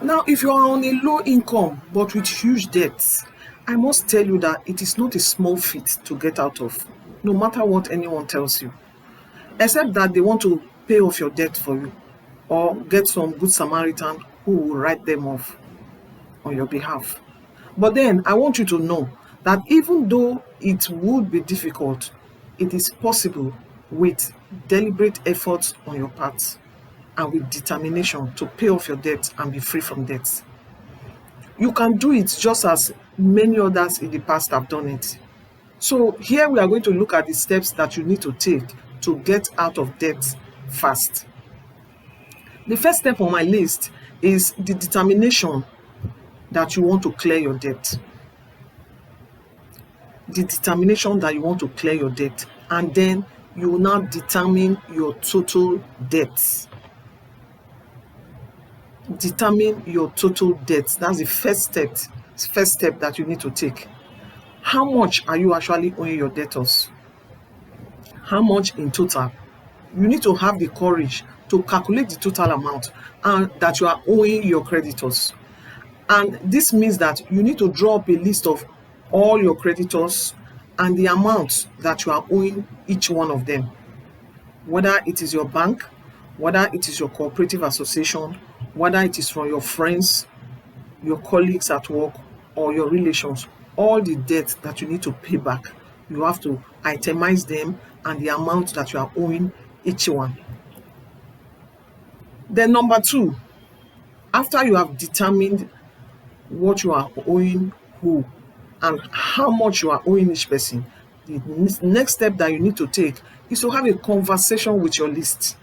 Now, if you are on a low income but with huge debts, I must tell you that it is not a small feat to get out of, no matter what anyone tells you, except that they want to pay off your debt for you or get some good Samaritan who will write them off on your behalf. But then I want you to know that even though it would be difficult, it is possible with deliberate efforts on your part and with determination to pay off your debt and be free from debt. You can do it just as many others in the past have done it. So here we are going to look at the steps that you need to take to get out of debt fast. The first step on my list is the determination that you want to clear your debt. The determination that you want to clear your debt, and then you will now determine your total debts. Determine your total debts. That's the first step that you need to take. How much are you actually owing your debtors? How much in total? You need to have the courage to calculate the total amount and that you are owing your creditors. And this means that you need to draw up a list of all your creditors and the amounts that you are owing each one of them, whether it is your bank, whether it is your cooperative association, whether it is from your friends, your colleagues at work, or your relations. All the debts that you need to pay back, you have to itemize them and the amount that you are owing each one. Then number two, after you have determined what you are owing who and how much you are owing each person, the next step that you need to take is to have a conversation with your list.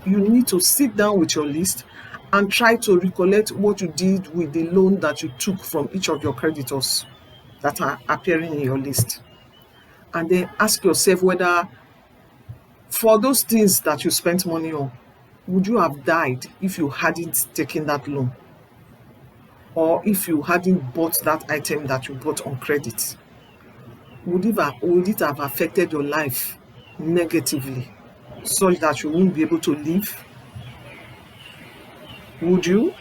You need to sit down with your list and try to recollect what you did with the loan that you took from each of your creditors that are appearing in your list. And then ask yourself whether for those things that you spent money on, would you have died if you hadn't taken that loan? Or if you hadn't bought that item that you bought on credit? Would it have affected your life negatively such that you won't be able to live? Would you?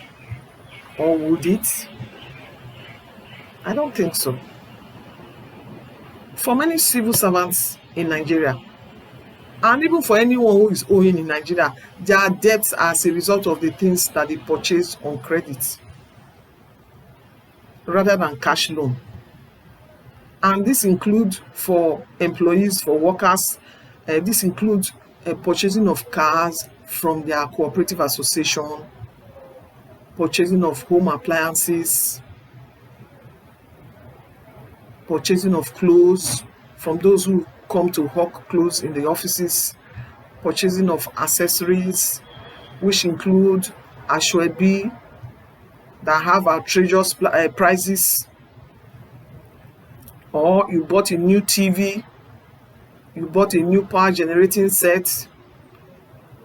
Or would it? I don't think so. For many civil servants in Nigeria, and even for anyone who is owing in Nigeria, their debts are as a result of the things that they purchased on credit rather than cash loan. And this includes for employees, for workers, this includes purchasing of cars from their cooperative association, purchasing of home appliances, purchasing of clothes from those who come to hawk clothes in the offices, purchasing of accessories, which include ashwebi that have outrageous prices, or you bought a new TV, you bought a new power generating set,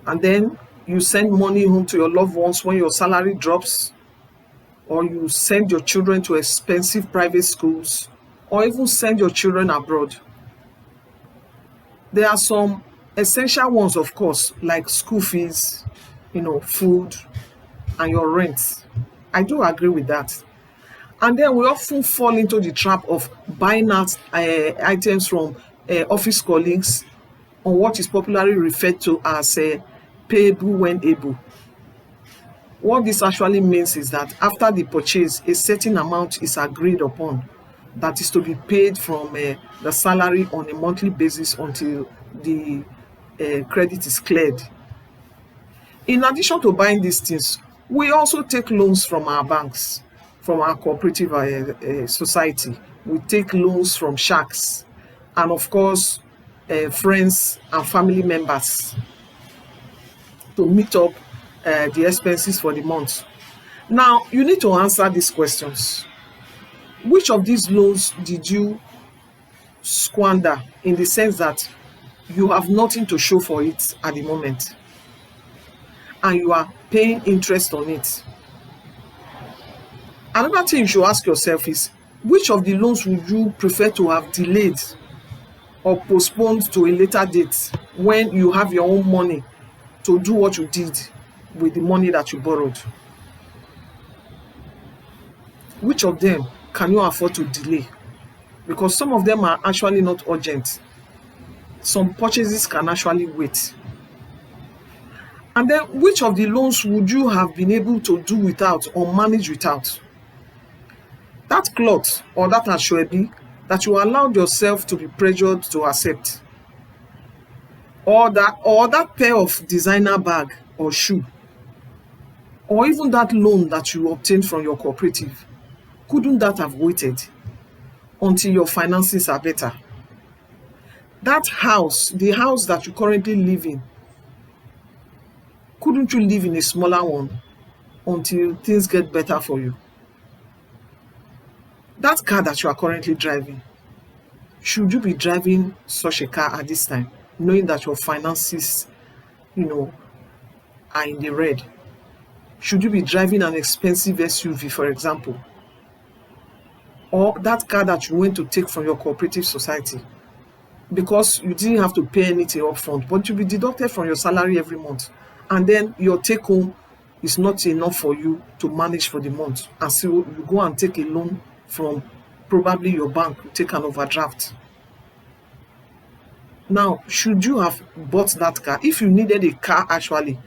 and then you send money home to your loved ones when your salary drops, or you send your children to expensive private schools, or even send your children abroad. There are some essential ones, of course, like school fees, food, and your rent. I do agree with that. And then we often fall into the trap of buying out items from office colleagues on what is popularly referred to as payable when able. What this actually means is that after the purchase, a certain amount is agreed upon that is to be paid from the salary on a monthly basis until the credit is cleared. In addition to buying these things, we also take loans from our banks, from our cooperative society. We take loans from sharks, and of course, friends and family members to meet up the expenses for the month. Now, you need to answer these questions. Which of these loans did you squander, in the sense that you have nothing to show for it at the moment and you are paying interest on it? Another thing you should ask yourself is, which of the loans would you prefer to have delayed or postponed to a later date when you have your own money to do what you did with the money that you borrowed? which of them can you afford to delay? Because some of them are actually not urgent. Some purchases can actually wait. And then which of the loans would you have been able to do without or manage without? That cloth or that ashwebi that you allowed yourself to be pressured to accept, or that pair of designer bag or shoe, or even that loan that you obtained from your cooperative, couldn't that have waited until your finances are better? That house, the house that you currently live in, couldn't you live in a smaller one until things get better for you? That car that you are currently driving, should you be driving such a car at this time, knowing that your finances, are in the red? Should you be driving an expensive SUV, for example? Or that car that you went to take from your cooperative society because you didn't have to pay anything upfront, but you'll be deducted from your salary every month. And then your take home is not enough for you to manage for the month. And so you go and take a loan from probably your bank, you take an overdraft. Now, should you have bought that car? If you needed a car actually,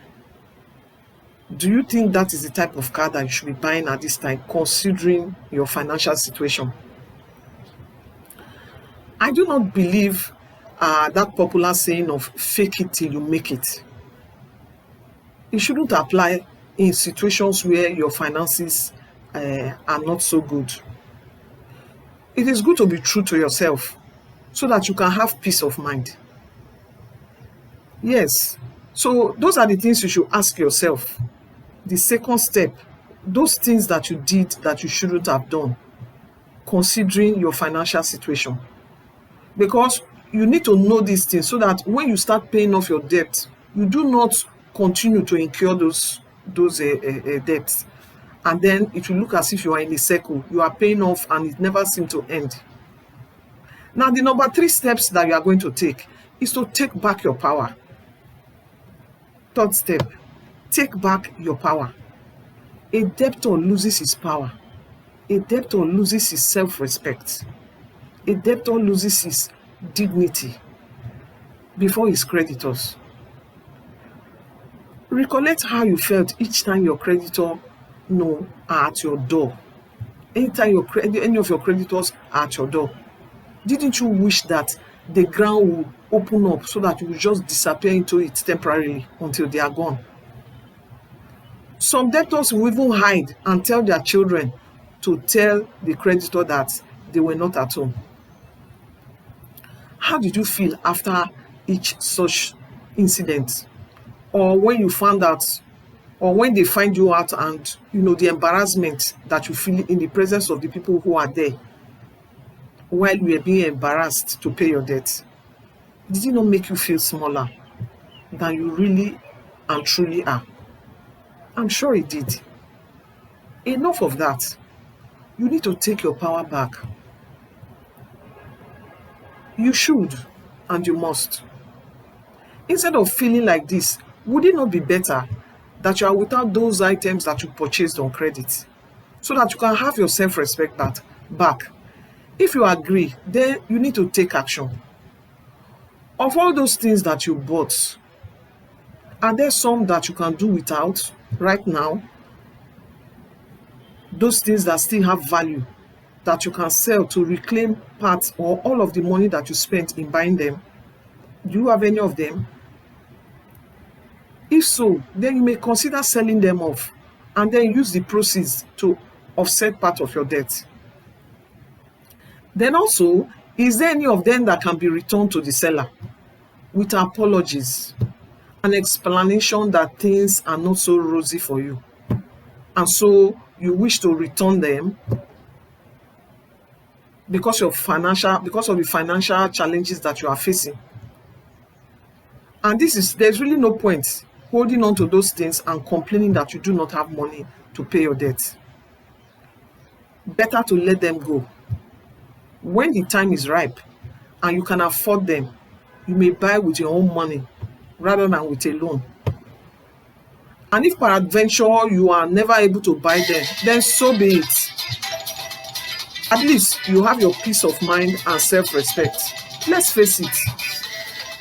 do you think that is the type of car that you should be buying at this time, considering your financial situation? I do not believe that popular saying of fake it till you make it. It shouldn't apply in situations where your finances are not so good. It is good to be true to yourself so that you can have peace of mind. Yes, so those are the things you should ask yourself. The second step, those things that you did that you shouldn't have done, considering your financial situation. Because you need to know these things so that when you start paying off your debt, you do not continue to incur those debts. And then it will look as if you are in a circle. You are paying off and it never seems to end. Now, the number 3 steps that you are going to take is to take back your power. Third step, take back your power. A debtor loses his power. A debtor loses his self-respect. A debtor loses his dignity before his creditors. Recollect how you felt each time your creditor are at your door. Anytime any of your creditors are at your door, didn't you wish that the ground would open up so that you would just disappear into it temporarily until they are gone? Some debtors will even hide and tell their children to tell the creditor that they were not at home. How did you feel after each such incident? Or when you found out, or when they find you out and the embarrassment that you feel in the presence of the people who are there while you are being embarrassed to pay your debt? Did it not make you feel smaller than you really and truly are? I'm sure it did. Enough of that. You need to take your power back. You should and you must. Instead of feeling like this, would it not be better that you are without those items that you purchased on credit so that you can have your self-respect back? If you agree, then you need to take action. Of all those things that you bought, are there some that you can do without right now? Those things that still have value that you can sell to reclaim part or all of the money that you spent in buying them? Do you have any of them? If so, then you may consider selling them off and then use the proceeds to offset part of your debt. Then also, is there any of them that can be returned to the seller with apologies, an explanation that things are not so rosy for you, and so you wish to return them because of the financial challenges that you are facing? And there's really no point holding on to those things and complaining that you do not have money to pay your debt. Better to let them go. When the time is ripe and you can afford them, you may buy with your own money rather than with a loan. And if peradventure you are never able to buy them, then so be it. At least you have your peace of mind and self-respect. Let's face it,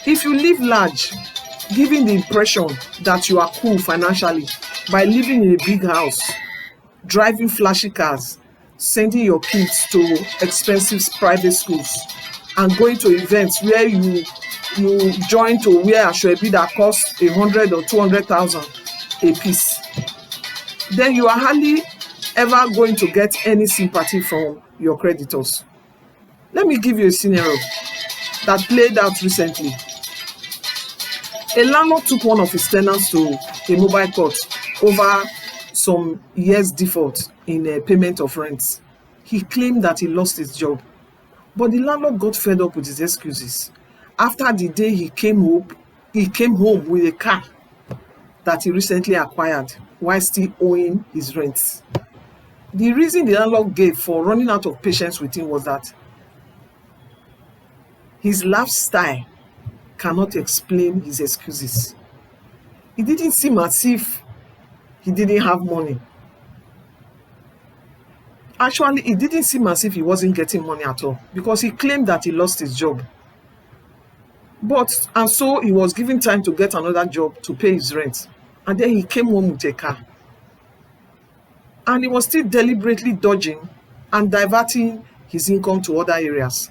if you live large, giving the impression that you are cool financially by living in a big house, driving flashy cars, sending your kids to expensive private schools, and going to events where you join to wear asoebi that cost 100 or 200,000 a piece, then you are hardly ever going to get any sympathy from your creditors. Let me give you a scenario that played out recently. A landlord took one of his tenants to a mobile court over some years' default in payment of rent. He claimed that he lost his job, but the landlord got fed up with his excuses. After the day he came home with a car that he recently acquired while still owing his rent. The reason the landlord gave for running out of patience with him was that his lifestyle cannot explain his excuses. It didn't seem as if he didn't have money. Actually, it didn't seem as if he wasn't getting money at all, because he claimed that he lost his job. And so he was given time to get another job to pay his rent. And then he came home with a car. And he was still deliberately dodging and diverting his income to other areas.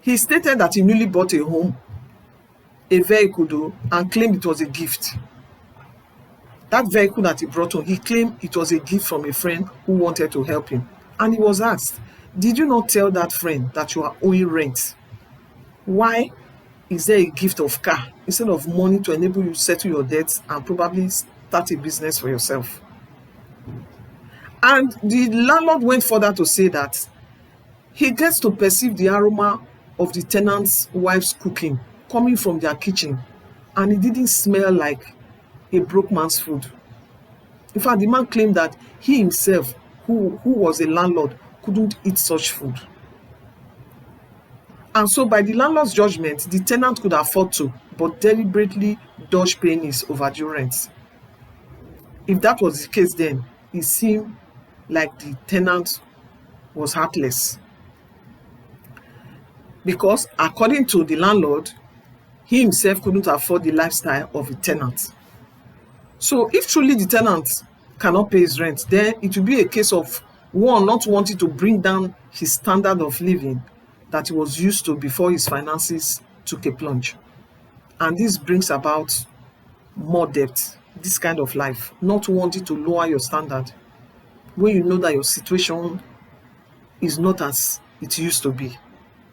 He stated that he newly bought a home, a vehicle though, and claimed it was a gift. That vehicle that he brought home, he claimed it was a gift from a friend who wanted to help him. And he was asked, did you not tell that friend that you are owing rent? Why is there a gift of car instead of money to enable you to settle your debts and probably start a business for yourself? And the landlord went further to say that he gets to perceive the aroma of the tenant's wife's cooking coming from their kitchen, and it didn't smell like a broke man's food. In fact, the man claimed that he himself, who was a landlord, couldn't eat such food. And so by the landlord's judgment, the tenant could afford to, but deliberately dodge paying his overdue rent. If that was the case, then it seemed like the tenant was heartless. Because according to the landlord, he himself couldn't afford the lifestyle of a tenant. So if truly the tenant cannot pay his rent, then it will be a case of one not wanting to bring down his standard of living that he was used to before his finances took a plunge. And this brings about more debt, this kind of life, not wanting to lower your standard when you know that your situation is not as it used to be,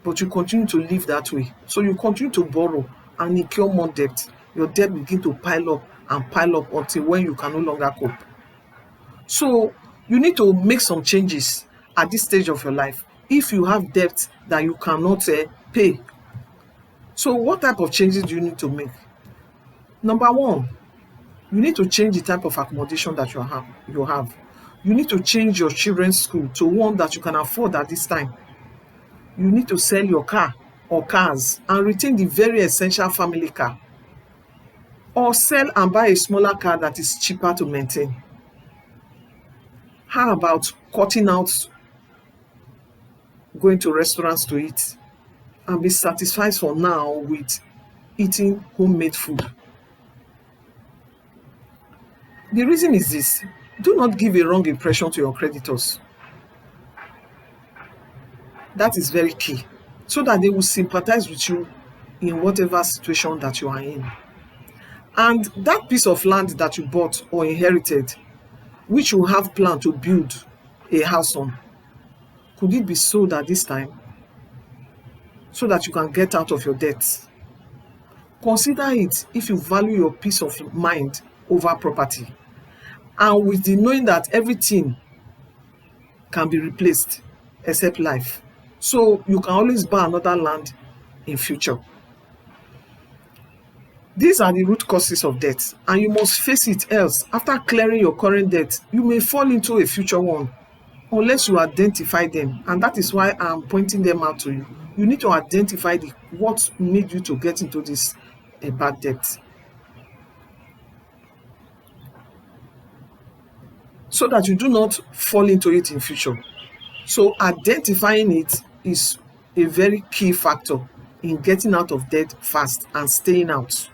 but you continue to live that way. So you continue to borrow and incur more debt. Your debt begin to pile up and pile up until when you can no longer cope. So you need to make some changes at this stage of your life if you have debt that you cannot pay. So what type of changes do you need to make? Number one, you need to change the type of accommodation that you have. You need to change your children's school to one that you can afford at this time. You need to sell your car or cars and retain the very essential family car, or sell and buy a smaller car that is cheaper to maintain. How about cutting out going to restaurants to eat and be satisfied for now with eating homemade food? The reason is this: do not give a wrong impression to your creditors. That is very key, so that they will sympathize with you in whatever situation that you are in. And that piece of land that you bought or inherited, which you have planned to build a house on, could it be sold at this time so that you can get out of your debts? Consider it if you value your peace of mind over property, and with the knowing that everything can be replaced except life, so you can always buy another land in future. These are the root causes of debt, and you must face it, else after clearing your current debt, you may fall into a future one unless you identify them. And that is why I'm pointing them out to you. You need to identify what made you to get into this bad debt. so that you do not fall into it in future. So identifying it is a very key factor in getting out of debt fast and staying out.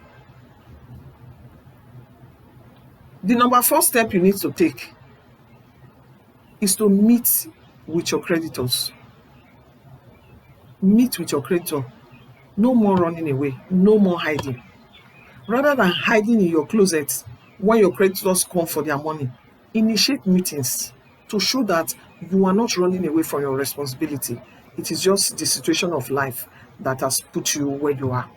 The number 4 step you need to take is to meet with your creditors. Meet with your creditor. No more running away, no more hiding. Rather than hiding in your closet when your creditors come for their money, initiate meetings to show that you are not running away from your responsibility. It is just the situation of life that has put you where you are.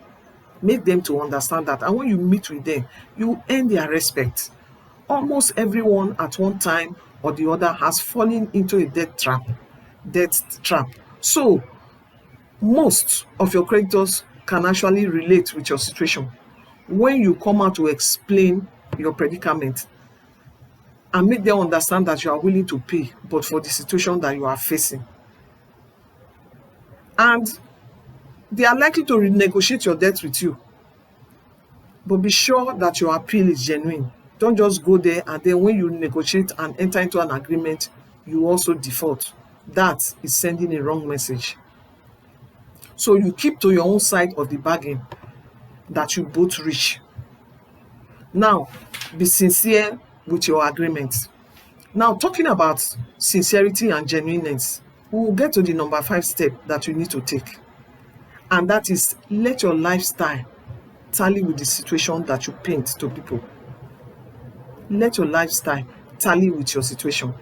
Make them to understand that, and when you meet with them, you earn their respect. Almost everyone at one time or the other has fallen into a debt trap. So most of your creditors can actually relate with your situation when you come out to explain your predicament and make them understand that you are willing to pay, but for the situation that you are facing. And they are likely to renegotiate your debt with you. But be sure that your appeal is genuine. Don't just go there and then when you negotiate and enter into an agreement, you also default. That is sending a wrong message. So you keep to your own side of the bargain that you both reach. Now, be sincere with your agreement. Now, talking about sincerity and genuineness, we will get to the number 5 step that you need to take. And that is, let your lifestyle tally with the situation that you paint to people. Let your lifestyle tally with your situation.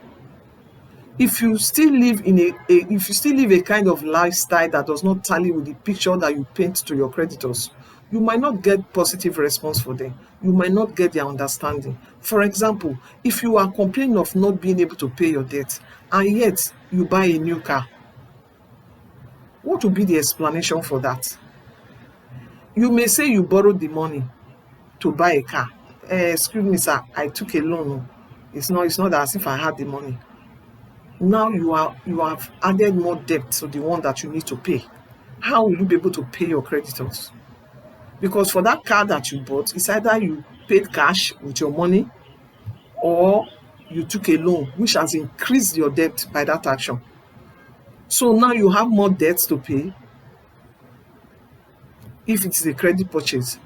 If you still live a kind of lifestyle that does not tally with the picture that you paint to your creditors, you might not get positive response for them. You might not get their understanding. For example, if you are complaining of not being able to pay your debt and yet you buy a new car, what would be the explanation for that? You may say you borrowed the money to buy a car. Excuse me, sir, I took a loan. It's not as if I had the money. Now you have added more debt to the one that you need to pay. How will you be able to pay your creditors? Because for that car that you bought, it's either you paid cash with your money or you took a loan, which has increased your debt by that action. So now you have more debts to pay if it is a credit purchase.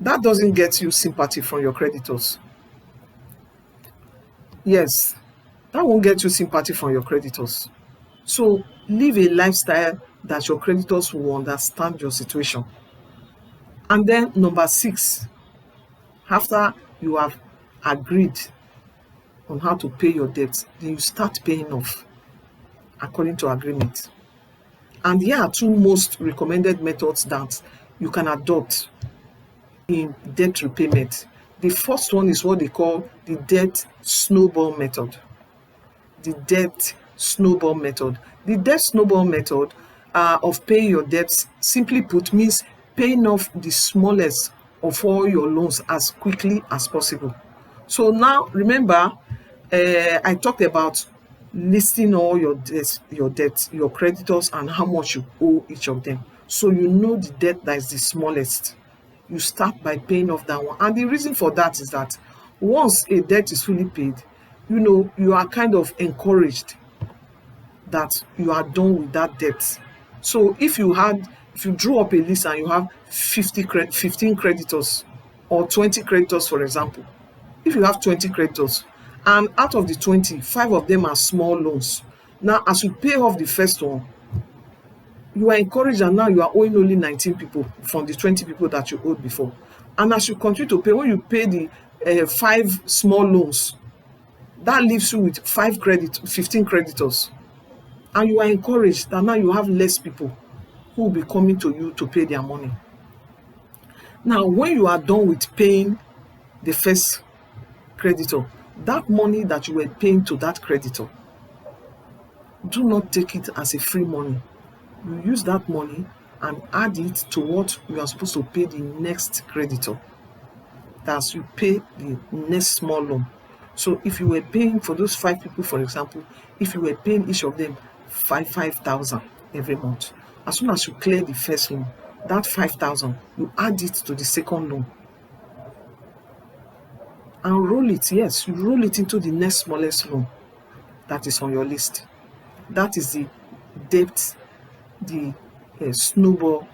That doesn't get you sympathy from your creditors. Yes, that won't get you sympathy from your creditors. So live a lifestyle that your creditors will understand your situation. And then number 6, after you have agreed on how to pay your debts, then you start paying off according to agreement. And here are 2 most recommended methods that you can adopt in debt repayment. The first one is what they call the debt snowball method. The debt snowball method. The debt snowball method of paying your debts, simply put, means paying off the smallest of all your loans as quickly as possible. So now remember, I talked about listing all your debts, your creditors, and how much you owe each of them. So you know the debt that is the smallest. You start by paying off that one. And the reason for that is that once a debt is fully paid, you are kind of encouraged that you are done with that debt. So if you drew up a list and you have 15 creditors or 20 creditors, for example, if you have 20 creditors and out of the 20, 5 of them are small loans. Now, as you pay off the first one, you are encouraged, and now you are owing only 19 people from the 20 people that you owed before. And as you continue to pay, when you pay the 5 small loans, that leaves you with 15 creditors. And you are encouraged that now you have less people who will be coming to you to pay their money. Now, when you are done with paying the first creditor, that money that you were paying to that creditor, do not take it as a free money. You use that money and add it to what you are supposed to pay the next creditor. That's you pay the next small loan. So if you were paying for those 5 people, for example, if you were paying each of them 5,000 every month, as soon as you clear the first loan, that 5,000, you add it to the second loan. and roll it. Yes, you roll it into the next smallest loan that is on your list. That is the debt, the snowball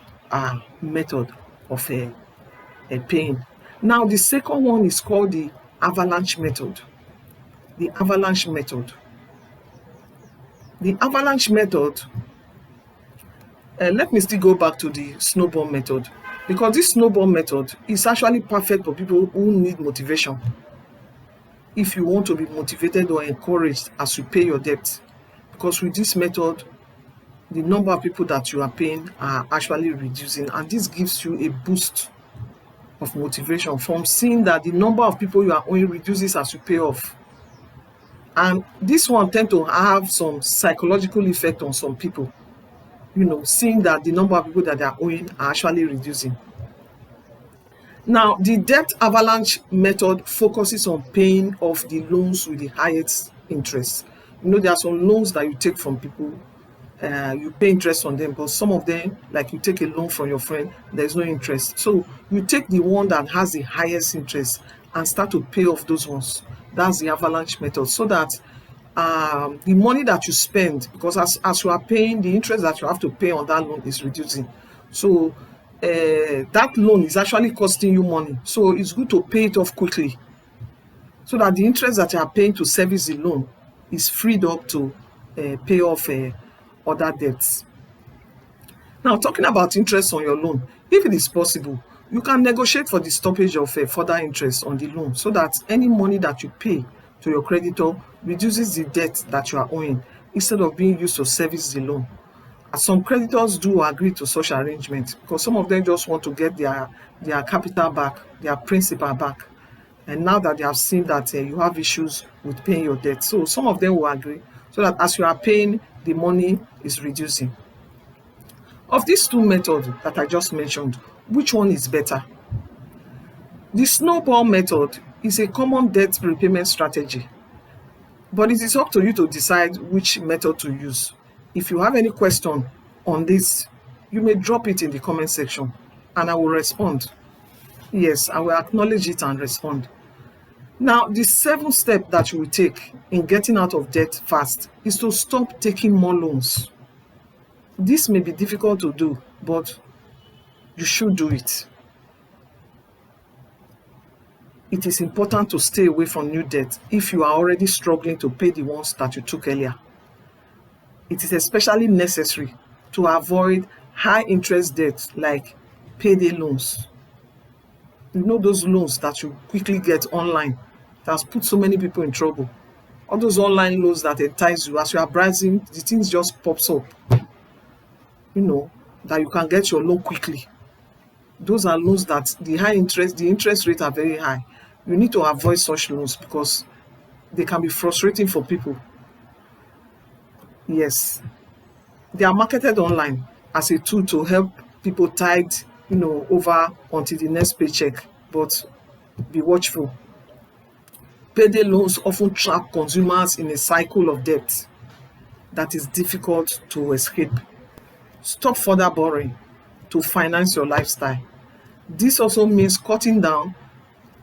method of paying. Now, the second one is called the avalanche method. The avalanche method. The avalanche method, let me still go back to the snowball method, because this snowball method is actually perfect for people who need motivation. If you want to be motivated or encouraged as you pay your debt, because with this method, the number of people that you are paying are actually reducing, and this gives you a boost of motivation from seeing that the number of people you are owing reduces as you pay off. And this one tend to have some psychological effect on some people, seeing that the number of people that they are owing are actually reducing. Now, the debt avalanche method focuses on paying off the loans with the highest interest. There are some loans that you take from people, you pay interest on them, but some of them, like you take a loan from your friend, there's no interest. So you take the one that has the highest interest and start to pay off those ones. That's the avalanche method, so that the money that you spend, because as you are paying, the interest that you have to pay on that loan is reducing. So that loan is actually costing you money. So it's good to pay it off quickly, so that the interest that you are paying to service the loan is freed up to pay off other debts. Now, talking about interest on your loan, if it is possible, you can negotiate for the stoppage of further interest on the loan, so that any money that you pay to your creditor reduces the debt that you are owing, instead of being used to service the loan. Some creditors do agree to such arrangement, because some of them just want to get their capital back, their principal back, and now that they have seen that you have issues with paying your debt, so some of them will agree, so that as you are paying, the money is reducing. Of these two methods that I just mentioned, which one is better? The snowball method is a common debt repayment strategy, but it is up to you to decide which method to use. If you have any question on this, you may drop it in the comment section and I will respond. Yes, I will acknowledge it and respond. Now, the 7th step that you will take in getting out of debt fast is to stop taking more loans. This may be difficult to do, but you should do it. It is important to stay away from new debt if you are already struggling to pay the ones that you took earlier. It is especially necessary to avoid high interest debt like payday loans. Those loans that you quickly get online, that has put so many people in trouble. All those online loans that entice you, as you are browsing, the things just pops up, that you can get your loan quickly. Those are loans that the interest rates are very high. You need to avoid such loans because they can be frustrating for people. Yes, they are marketed online as a tool to help people tide over until the next paycheck, but be watchful. Payday loans often trap consumers in a cycle of debt that is difficult to escape. Stop further borrowing to finance your lifestyle. This also means cutting down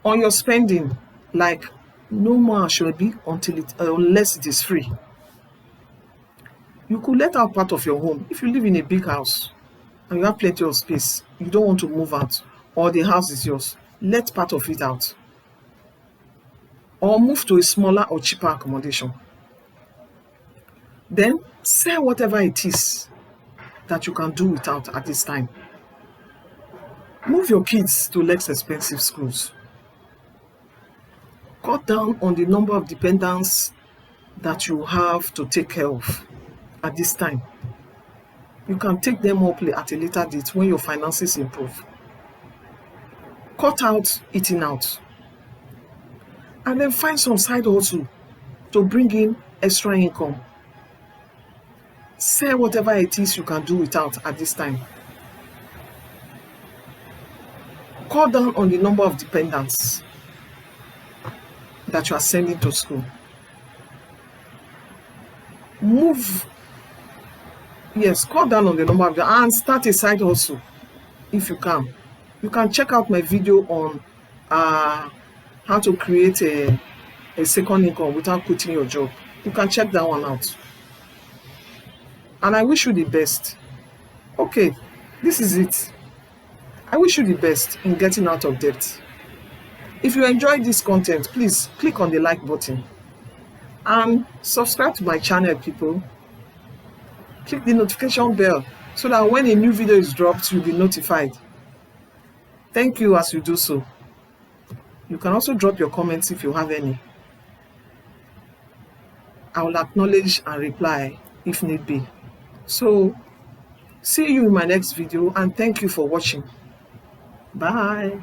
on your spending, like no more should be unless it is free. You could let out part of your home. If you live in a big house and you have plenty of space, you don't want to move out, or the house is yours, let part of it out, or move to a smaller or cheaper accommodation. Then sell whatever it is that you can do without at this time. Move your kids to less expensive schools. Cut down on the number of dependents that you have to take care of at this time. You can take them up at a later date when your finances improve. Cut out eating out. And then find some side hustle to bring in extra income. Sell whatever it is you can do without at this time. Cut down on the number of dependents that you are sending to school. Cut down on the number of them and start a side hustle if you can. You can check out my video on how how to create a second income without quitting your job. You can check that one out. And I wish you the best. Okay, this is it. I wish you the best in getting out of debt. If you enjoyed this content, please click on the like button and subscribe to my channel, people. Click the notification bell so that when a new video is dropped, you'll be notified. Thank you as you do so. You can also drop your comments if you have any. I will acknowledge and reply if need be. So, see you in my next video, and thank you for watching. Bye.